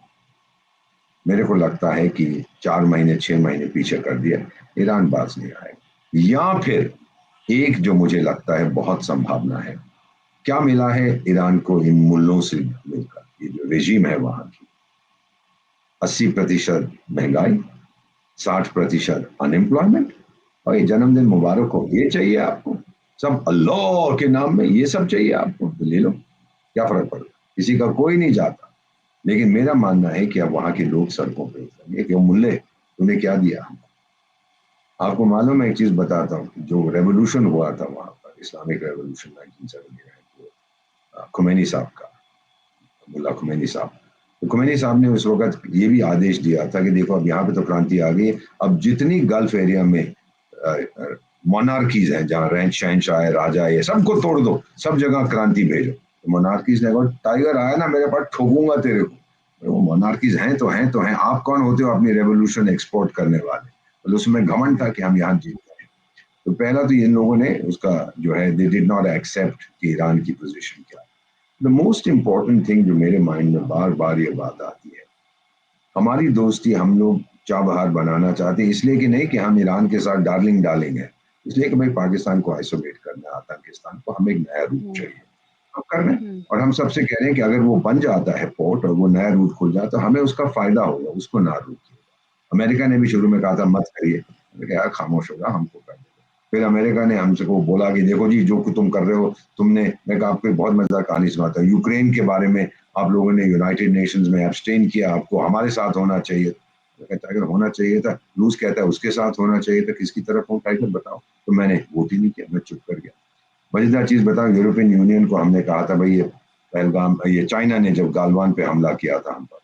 Speaker 2: मेरे को लगता है कि 4 महीने 6 महीने पीछे कर दिया, ईरान बाज नहीं आएगा। या फिर एक जो मुझे लगता है बहुत संभावना है, क्या मिला है ईरान को इन मुल्लों से मिलकर, ये जो रेजिम है वहां की, 80% महंगाई, 60% अनएम्प्लॉयमेंट, और ये जन्मदिन मुबारक हो, ये चाहिए आपको? सब अल्लाह के नाम में ये सब चाहिए आपको, तो ले लो, क्या फर्क पड़ता, किसी का कोई नहीं जाता। लेकिन मेरा मानना है कि अब वहां के लोग सड़कों पर उतरेंगे कि मुल्ले तूने क्या दिया हमको। आपको मालूम है, एक चीज बताता हूँ, जो रेवोल्यूशन हुआ था वहां पर, इस्लामिक रेवोल्यूशन 1979, खुमैनी साहब का, मुल्ला खुमैनी साहब, तो खुमैनी साहब ने उस वक्त ये भी आदेश दिया था कि देखो अब यहाँ पे तो क्रांति आ गई है, अब जितनी गल्फ एरिया में मोनार्कीज हैं, जहाँ रैंच शहनशाह है, राजा है, सबको तोड़ दो, सब जगह क्रांति भेजो। तो मोनार्कीज ने कहा टाइगर आया ना मेरे पास, ठोकूंगा तेरे को। वो मोनार्कीज हैं तो हैं तो हैं, आप कौन होते हो अपनी रेवोल्यूशन एक्सपोर्ट करने वाले? तो उसमें घमंड था कि हम यहाँ जीत गए। तो पहला तो इन लोगों ने उसका जो है, दे डिड नॉट एक्सेप्ट कि ईरान की पोजीशन क्या है। द मोस्ट इंपॉर्टेंट थिंग जो मेरे माइंड में बार बार ये बात आती है, हमारी दोस्ती हम लोग चाबहार बनाना चाहते हैं, इसलिए कि नहीं कि हम ईरान के साथ डार्लिंग डालेंगे, इसलिए कि भाई पाकिस्तान को आइसोलेट करना, आतंकिस्तान को, हमें एक नया रूट चाहिए, हम कर रहे हैं। और हम सबसे कह रहे हैं कि अगर वो बन जाता है पोर्ट और वो नया रूट खुल जाता, तो हमें उसका फायदा होगा, उसको ना रोकिए। अमेरिका ने भी शुरू में कहा था मत करिए, मैंने कहा यार खामोश होगा, हमको कर देगा। फिर अमेरिका ने हमसे को बोला कि देखो जी जो तुम कर रहे हो, तुमने, मैं कहा आपको एक बहुत मजेदार कहानी सुनाता हूँ, यूक्रेन के बारे में आप लोगों ने यूनाइटेड नेशंस में एब्सटेन किया, आपको हमारे साथ होना चाहिए। कहता अगर होना चाहिए था, रूस कहता है उसके साथ होना चाहिए था, किसकी तरफ हो टाइगर बताओ। तो मैंने वोट ही नहीं किया, मैं चुप कर गया। मजेदार चीज बताओ, यूरोपियन यूनियन को हमने कहा था भाई ये पहलगाम, ये चाइना ने जब गालवान पे हमला किया था हम पर,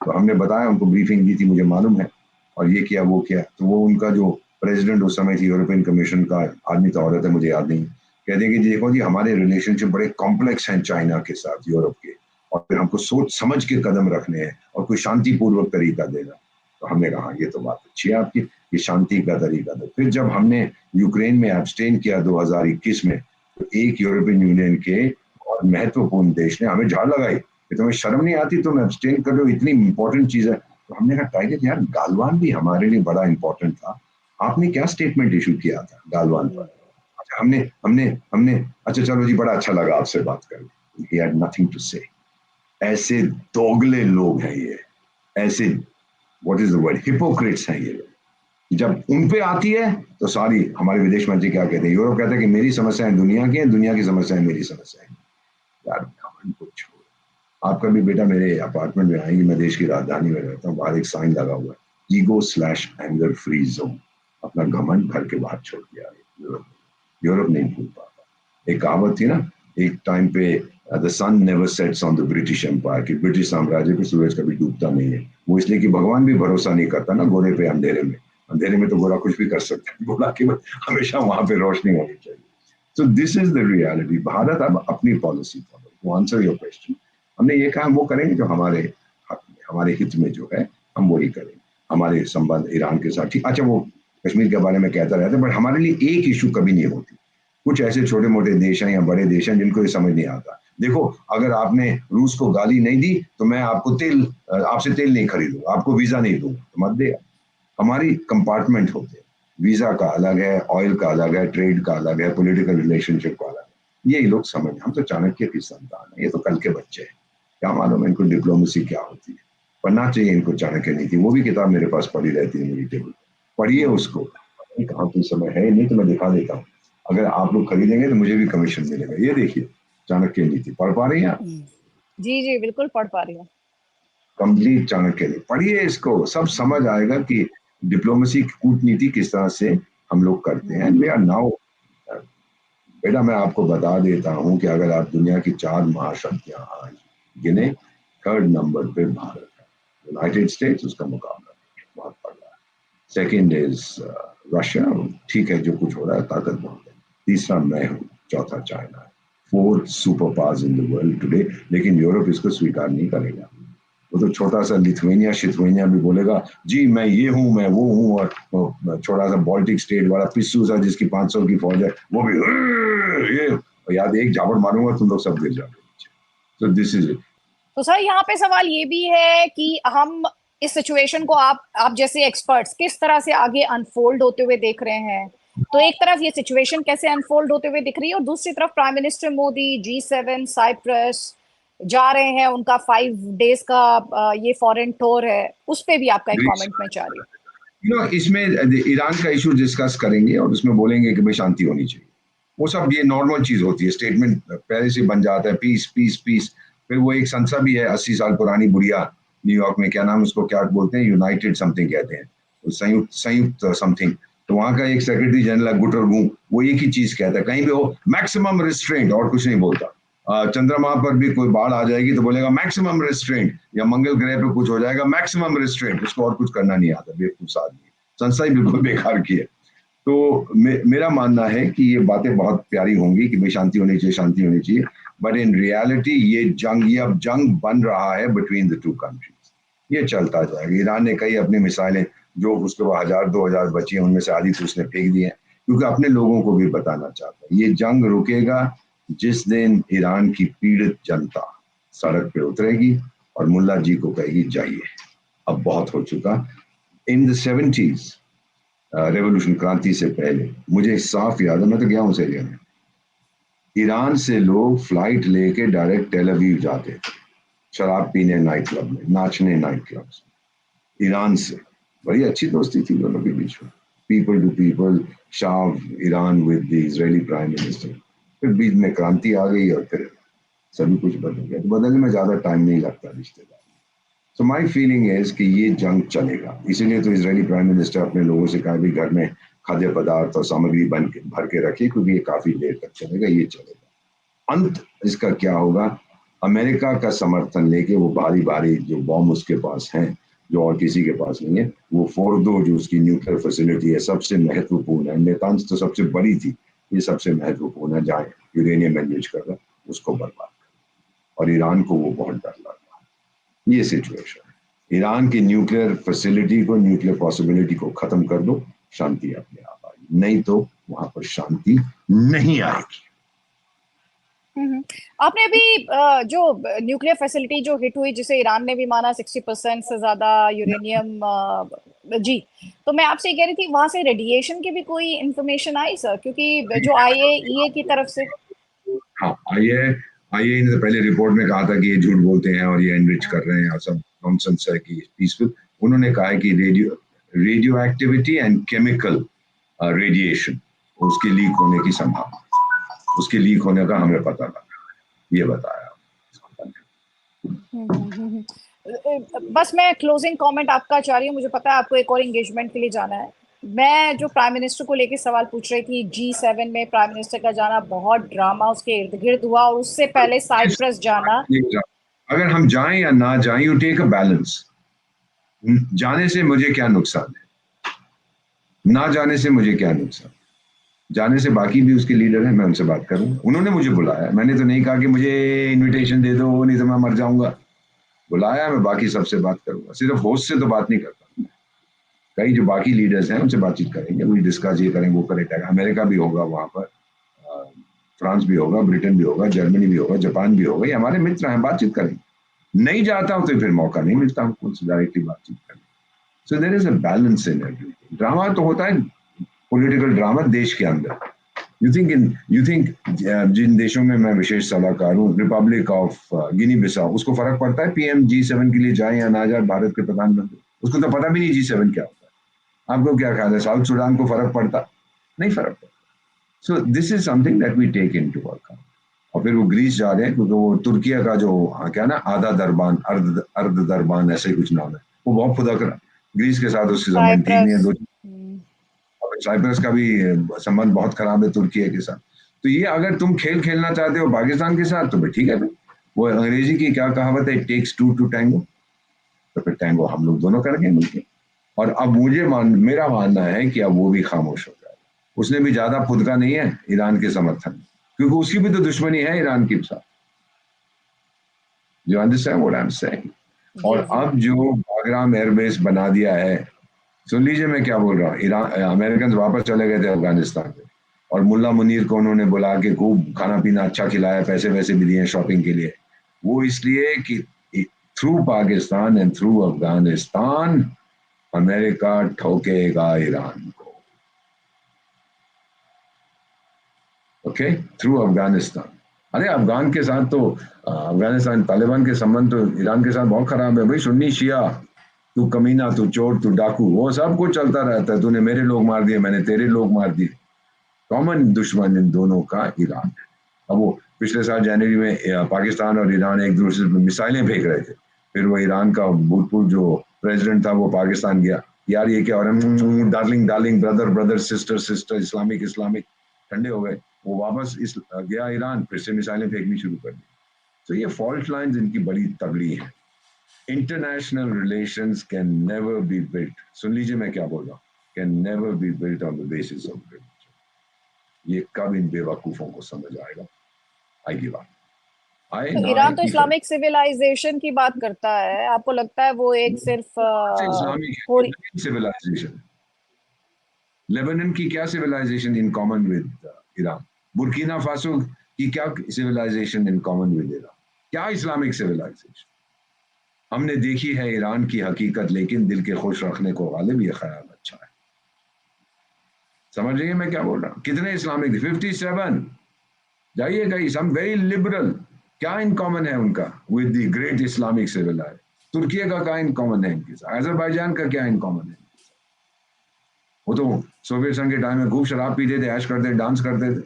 Speaker 2: तो हमने बताया, उनको ब्रीफिंग दी थी, मुझे मालूम है, और ये किया वो किया। तो वो उनका जो प्रेसिडेंट उस समय थी यूरोपियन कमीशन का, आदमी था औरत है मुझे याद नहीं, कहते हैं कि देखो जी हमारे रिलेशनशिप बड़े कॉम्प्लेक्स हैं चाइना के साथ, यूरोप के, और फिर हमको सोच समझ के कदम रखने हैं और कोई शांतिपूर्वक तरीका देना। तो हमने कहा ये तो बात अच्छी है आपकी, ये शांति का तरीका दो। फिर जब हमने यूक्रेन में एब्सटेन किया 2021 में, तो एक यूरोपियन यूनियन के और महत्वपूर्ण देश ने हमें झाड़ लगाई कि तुम्हें शर्म नहीं आती, तुम एब्सटेन कर रहे हो, इतनी इंपॉर्टेंट चीज है। तो हमने कहा टाइगर यार गालवान भी हमारे लिए बड़ा इंपॉर्टेंट था, आपने क्या स्टेटमेंट इशू किया था गालवान पर? अच्छा हमने हमने हमने अच्छा चलो जी, बड़ा अच्छा लगा आपसे बात करके, ही हैड नथिंग टू से। ऐसे दोगले लोग हैं ये, ऐसे, what is the word, Hippocrates हैं ये लोग। जब उन पे आती है तो सारी, हमारे विदेश मंत्री क्या कहते हैं, यूरोप कहते हैं कि मेरी समस्याएं दुनिया की हैं, दुनिया की समस्याएं मेरी समस्याएं। यार घमंड को छोड़ो। आप कभी बेटा मेरे अपार्टमेंट में आएंगे, मैं देश की राजधानी में रहता हूँ, बाहर एक साइन लगा हुआ है, ईगो/एंगर फ्री जोन। अपना घमंड घर के बाहर छोड़ के आए। यूरोप नहीं भूल पाता। एक कहावत थी ना एक टाइम पे, the sun never sets on the British empire, कि ब्रिटिश साम्राज्य पे सूरज कभी डूबता नहीं है। वो इसलिए कि भगवान भी भरोसा नहीं करता ना गोरे पे अंधेरे में, अंधेरे में तो गोरा कुछ भी कर सकता है, गोरा केवल हमेशा वहां पे रोशनी होनी चाहिए। So this is the reality. Bharat अब अपनी policy follow, to answer your question, हमने ये कहा वो करेंगे जो हमारे हक में, हमारे हित में जो है, हम वही करेंगे। हमारे संबंध ईरान के साथ ठीक, अच्छा वो कश्मीर के बारे में कहता रहता है, बट हमारे लिए एक इशू कभी नहीं होती। कुछ ऐसे छोटे मोटे देश हैं या बड़े देश हैं जिनको ये समझ नहीं आता। देखो अगर आपने रूस को गाली नहीं दी तो मैं आपको तेल, आपसे तेल नहीं खरीदूंगा, आपको वीजा नहीं दूंगा, तो मत दे। हमारी कंपार्टमेंट होते हैं, वीजा का अलग है, ऑयल का अलग है, ट्रेड का अलग है, पॉलिटिकल रिलेशनशिप का अलग है। ये लोग समझ, हम तो चाणक्य की संतान है, ये तो कल के बच्चे हैं, क्या मालूम इनको डिप्लोमेसी क्या होती है। पढ़ना चाहिए इनको चाणक्य नीति, वो भी किताब मेरे पास पड़ी रहती है मेरी टेबल, पढ़िए उसको। कहाँ कोई समय है नहीं तो मैं दिखा देता हूँ, अगर आप लोग खरीदेंगे तो मुझे भी कमीशन मिलेगा। ये देखिए चाणक्य नीति, पढ़ पा रही हैं आप?
Speaker 1: जी जी बिल्कुल पढ़ पा रही हूँ।
Speaker 2: कंप्लीट चाणक्य नीति पढ़िए, इसको सब समझ आएगा कि डिप्लोमेसी की कूटनीति किस तरह से हम लोग करते हैं। वी आर नाउ, बेटा मैं आपको बता देता हूं कि अगर आप दुनिया की 4 महाशक्तियां आज गिने, थर्ड नंबर पे भारत है। यूनाइटेड स्टेट्स उसका मुकाबला बहुत तगड़ा है। सेकेंड इज रशिया, ठीक है जो कुछ हो रहा है ताकत बहुत है। तीसरा मैं हूँ, चौथा चाइना है। 4 super powers in the world today, लेकिन यूरोप इसको स्वीकार नहीं करेगा। वो तो छोटा सा लिथुएनिया शिथुएनिया भी बोलेगा जी मैं ये हूँ मैं वो हूँ, और छोटा सा बाल्टिक स्टेट वाला पिस्सू सा जिसकी 500 की फौज है वो भी ये, याद एक झापड़ मारूंगा तुम लोग सब गिर जाओगे। तो दिस इज इट।
Speaker 1: तो सर यहाँ पे सवाल ये भी है कि हम इस सिचुएशन को आप जैसे एक्सपर्ट्स किस तरह से आगे अनफोल्ड होते हुए देख रहे हैं। तो एक तरफ ये सिचुएशन कैसे अनफोल्ड होते हुए दिख रही है और दूसरी तरफ prime minister Modi G7 Cyprus जा रहे हैं, उनका 5 डेज का ये फॉरेन टूर है, उस पे भी आपका एक कमेंट मैं चाह रही हूँ।
Speaker 2: इसमें ईरान का इशू डिस्कस करेंगे और उसमें बोलेंगे कि भाई शांति होनी चाहिए। वो सब ये नॉर्मल चीज होती है, स्टेटमेंट पहले से बन जाता है पीस पीस पीस। फिर वो एक संस्था भी है 80 साल पुरानी बुढ़िया न्यूयॉर्क में, क्या नाम उसको क्या बोलते हैं, यूनाइटेड समथिंग कहते हैं, संयुक्त संयुक्त समथिंग। तो वहां का एक सेक्रेटरी जनरल गुटरगू, वो एक ही चीज कहता है कहीं भी हो, मैक्सिमम रिस्ट्रेंट, और कुछ नहीं बोलता। चंद्रमा पर भी कोई बाढ़ आ जाएगी तो बोलेगा मैक्सिमम रिस्ट्रेंट, या मंगल ग्रह पे कुछ हो जाएगा मैक्सिमम रिस्ट्रेंट, उसको और कुछ करना नहीं आता, बेवकूफ आदमी। संस्था ही बिल्कुल बेकार की है। तो मेरा मानना है कि ये बातें बहुत प्यारी होंगी कि भाई शांति होनी चाहिए शांति होनी चाहिए, बट इन रियलिटी ये जंग, ये अब जंग बन रहा है बिटवीन द टू कंट्रीज। ये चलता जाएगा। ईरान ने कई अपनी मिसाइलें जो उसके बाद 1000-2000 बची हैं उनमें से आधी तो उसने फेंक दी है, क्योंकि अपने लोगों को भी बताना चाहता है ये जंग रुकेगा जिस दिन ईरान की पीड़ित जनता सड़क पे उतरेगी और मुल्ला जी को कहेगी जाइए, अब बहुत हो चुका। इन द 70s, रेवोल्यूशन क्रांति से पहले मुझे साफ याद है, मैं तो गया हूँ उस एरिया में, ईरान से लोग फ्लाइट लेके डायरेक्ट टेल अवीव जाते थे शराब पीने नाइट क्लब में, नाचने नाइट क्लब्स में। ईरान से बड़ी अच्छी दोस्ती थी दोनों के बीच में, people to people, Shah Iran with the Israeli prime minister. फिर बीच में क्रांति आ गई और फिर सभी कुछ बदल गया। तो बदलने में ज्यादा टाइम नहीं लगता रिश्तेदार। सो माई फीलिंग इज कि ये जंग चलेगा, इसीलिए तो इजरायली प्राइम मिनिस्टर अपने लोगों से कहा भी घर में खाद्य पदार्थ और सामग्री बन के भर के रखिए, क्योंकि ये काफी देर तक चलेगा, ये चलेगा। अंत इसका क्या होगा, अमेरिका का समर्थन लेके वो भारी भारी जो बॉम्ब उसके पास हैं, जो और किसी के पास नहीं है, वो फोर्डो जो उसकी न्यूक्लियर फैसिलिटी है सबसे महत्वपूर्ण है, नेतांज तो सबसे बड़ी थी, ये सबसे महत्वपूर्ण है जहाँ यूरेनियम एनरिच कर रहा है, उसको बर्बाद कर। और ईरान को वो बहुत डर लग रहा है। ये सिचुएशन है। ईरान की न्यूक्लियर फैसिलिटी को, न्यूक्लियर पॉसिबिलिटी को खत्म कर दो, शांति अपने आप आएगी, नहीं तो वहां पर शांति नहीं आएगी।
Speaker 1: आपने अभी जो न्यूक्लियर फैसिलिटी जो हिट हुई, जिसे ईरान ने भी माना 60% से ज्यादा यूरेनियम, जी, तो मैं आपसे ये कह रही थी वहां से रेडिएशन की भी कोई इंफॉर्मेशन आई सर, क्योंकि जो IAEA की तरफ से।
Speaker 2: हाँ, आईए ने तो पहले रिपोर्ट में कहा था कि ये झूठ बोलते हैं और ये एनरिच कर रहे हैं और सब नॉनसेंस है कि पीसफुल। उन्होंने कहा है कि radio activity and chemical radiation, उसके लीक होने की संभावना, उसके लीक होने का हमें पता लगा, ये बताया।
Speaker 1: बस मैं क्लोजिंग कमेंट आपका चाह रही हूँ, मुझे पता है आपको एक और एंगेजमेंट के लिए जाना है। मैं जो प्राइम मिनिस्टर को लेके सवाल पूछ रही थी, G7 में प्राइम मिनिस्टर का जाना बहुत ड्रामा उसके इर्द गिर्द हुआ, और उससे पहले साइप्रस जाना।
Speaker 2: अगर हम जाएं या ना जाएं, यू टेक अ बैलेंस। जाने से मुझे क्या नुकसान है, ना जाने से मुझे क्या नुकसान। जाने से बाकी भी उसके लीडर हैं, मैं उनसे बात करूं, उन्होंने मुझे बुलाया, मैंने तो नहीं कहा कि मुझे इनविटेशन दे दो नहीं तो मैं मर जाऊंगा। बुलाया, मैं बाकी सबसे बात करूंगा, सिर्फ होस्ट से तो बात नहीं करता। कई जो बाकी लीडर्स हैं उनसे बातचीत करेंगे, वही डिस्कस ये करेंगे वो करेंगे। अमेरिका भी होगा वहां पर, फ्रांस भी होगा, ब्रिटेन भी होगा, जर्मनी भी होगा, जापान भी होगा, ये हमारे मित्र हैं, बातचीत करेंगे। नहीं जाता हूं तो फिर मौका नहीं मिलता हमको उनसे डायरेक्टली बातचीत करने। So there is a balance in everything. Drama तो होता है, पॉलिटिकल ड्रामा देश के अंदर। यू थिंक जिन देशों में मैं विशेष सलाहकार हूँ, रिपब्लिक ऑफ गिनी बिसाऊ, उसको फर्क पड़ता है पीएम G7 के लिए जाए या ना जाए भारत के प्रधानमंत्री? उसको तो पता भी नहीं G7 क्या होता है। आपको क्या ख्याल है, साउथ सुडान को फर्क पड़ता? नहीं फर्क पड़ता। So this is something that we take into account. और फिर वो ग्रीस जा रहे हैं क्योंकि वो तुर्किया का जो क्या ना आधा दरबान, अर्ध दरबान, ऐसे कुछ नाम है, वो बहुत खुदा कर ग्रीस के साथ उसकी संबंध ठीक नहीं
Speaker 1: साइप्रस।
Speaker 2: है। दो साइप्रस का भी संबंध बहुत खराब है तुर्की के साथ। तो ये अगर तुम खेल खेलना चाहते हो पाकिस्तान के साथ तो भाई ठीक है भाई, वो अंग्रेजी की क्या कहावत है, टेक्स टू टू टैंगो, तो फिर टैंगो हम लोग दोनों करेंगे मिलके। और अब मेरा मानना है कि अब वो भी खामोश हो जाए। उसने भी ज्यादा फुदका नहीं है ईरान के समर्थन में, क्योंकि उसकी भी तो दुश्मनी है ईरान के साथ। You understand what I am saying? और
Speaker 1: जी जी
Speaker 2: अब जो बागराम एयरबेस बना दिया है, सुन लीजिए मैं क्या बोल रहा हूँ, ईरान अमेरिकन वापस चले गए थे अफगानिस्तान में, और मुल्ला मुनीर को उन्होंने बुला के खूब खाना पीना अच्छा खिलाया, पैसे वैसे भी दिए शॉपिंग के लिए। वो इसलिए कि through Pakistan and through Afghanistan America ठोकेगा ईरान को। Okay, through Afghanistan. अरे अफगान के साथ तो अफगानिस्तान तालिबान के संबंध तो ईरान के साथ बहुत खराब है भाई। सुन्नी शिया, तू कमीना, तू चोर, तू डाकू, वो सब कुछ चलता रहता है। तूने मेरे लोग मार दिए, मैंने तेरे लोग मार दिए। कॉमन दुश्मन इन दोनों का ईरान है। अब वो पिछले साल जनवरी में पाकिस्तान और ईरान एक दूसरे पर मिसाइलें फेंक रहे थे, फिर वो ईरान का भूतपूर्व जो प्रेसिडेंट था वो पाकिस्तान गया, यार ये क्या हो रहा है, darling darling, brother brother, sister sister, Islamic Islamic, ठंडे हो गए। वो वापस गया ईरान, फिर से मिसाइलें फेंकनी शुरू कर दी। तो ये फॉल्ट लाइंस इनकी बड़ी तगड़ी है। International relations can never be built, सुन लीजिए मैं क्या बोल रहा हूँ, can never be built on the basis of religion. ये कब इन बेवकूफों को समझ आएगा? I give up. आए
Speaker 1: तो
Speaker 2: ना आए
Speaker 1: ईरान तो
Speaker 2: की फर्क।
Speaker 1: इस्लामिक सिविलाइजेशन की बात करता है, आपको लगता है वो एक सिर्फ
Speaker 2: इस्लामिक
Speaker 1: थोड़ी
Speaker 2: सिविलाइजेशन, लेबनान की क्या civilisation in common with Iran? Burkina Faso की क्या civilisation in common with Iran? क्या इस्लामिक सिविलाइजेशन? हमने देखी है ईरान की हकीकत, लेकिन दिल के खुश रखने को गालिब ये ख्याल अच्छा है। समझ रही है मैं क्या बोल रहा हूँ? कितने इस्लामिक? 57। जाइएगा, सम वेरी लिबरल। क्या इन कॉमन है उनका with the great Islamic civilize? तुर्की का क्या इन कॉमन है इनके साथ? अजरबैजान का क्या इन कॉमन है? वो तो सोवियत संघ के टाइम में खूब शराब पीते थे, ऐश करते, डांस करते थे।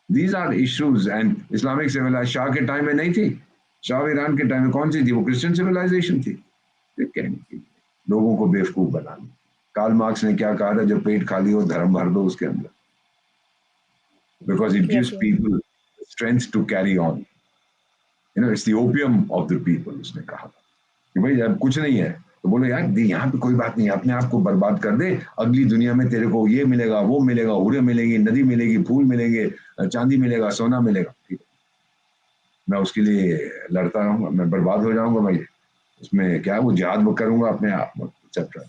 Speaker 2: These are issues. And Islamic civilise Shah के टाइम में नहीं थी। शाह ईरान के टाइम में कौन सी थी? वो क्रिश्चियन सिविलाइजेशन थी। कहने की लोगों को बेवकूफ बनाने। कार्ल मार्क्स ने क्या कहा था, जब पेट खाली हो धर्म भर दो उसके अंदर, बिकॉज इट गिव्स
Speaker 1: यकीन।
Speaker 2: People strength to carry on. You know, it's the opium of the people. उसने कहा कि भाई अब कुछ नहीं है तो बोलो यार यहाँ पे कोई बात नहीं, अपने आप को बर्बाद कर दे, अगली दुनिया में तेरे को ये मिलेगा, वो मिलेगा, हुरे मिलेगी, नदी मिलेगी, फूल मिलेंगे, चांदी मिलेगा, सोना मिलेगा। ठीक है, मैं उसके लिए लड़ता रहूंगा, मैं बर्बाद हो जाऊंगा भाई, उसमें क्या वो जिहाद करूंगा अपने आप में, etcetera.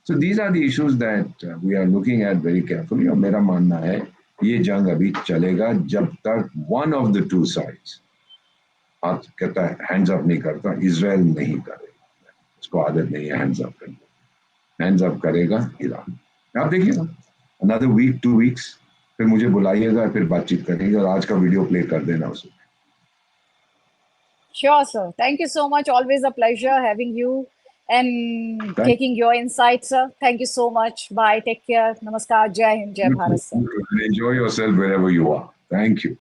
Speaker 2: So these are the issues that we are looking at very carefully. और मेरा मानना है ये जंग अभी चलेगा जब तक one of the two sides हाथ कहता है हैंड्स अप नहीं करता। इजराइल नहीं करेगा, उसको आदत नहीं है हैंड्स अप करने। हैंड्स अप करेगा ईरान। आप देखिएगा अनदर वीक 2 वीक्स, फिर मुझे बुलाइएगा, फिर बातचीत करेंगे, और आज का वीडियो प्ले कर देना उसमें।
Speaker 1: Sure, sir. Thank you so much. Always a pleasure having you and
Speaker 2: Thank
Speaker 1: taking your insights, sir. Thank you so much. Bye. Take care. Namaskar. Jai Hind. Jai
Speaker 2: you.
Speaker 1: Bharat, sir.
Speaker 2: Enjoy yourself wherever you are. Thank you.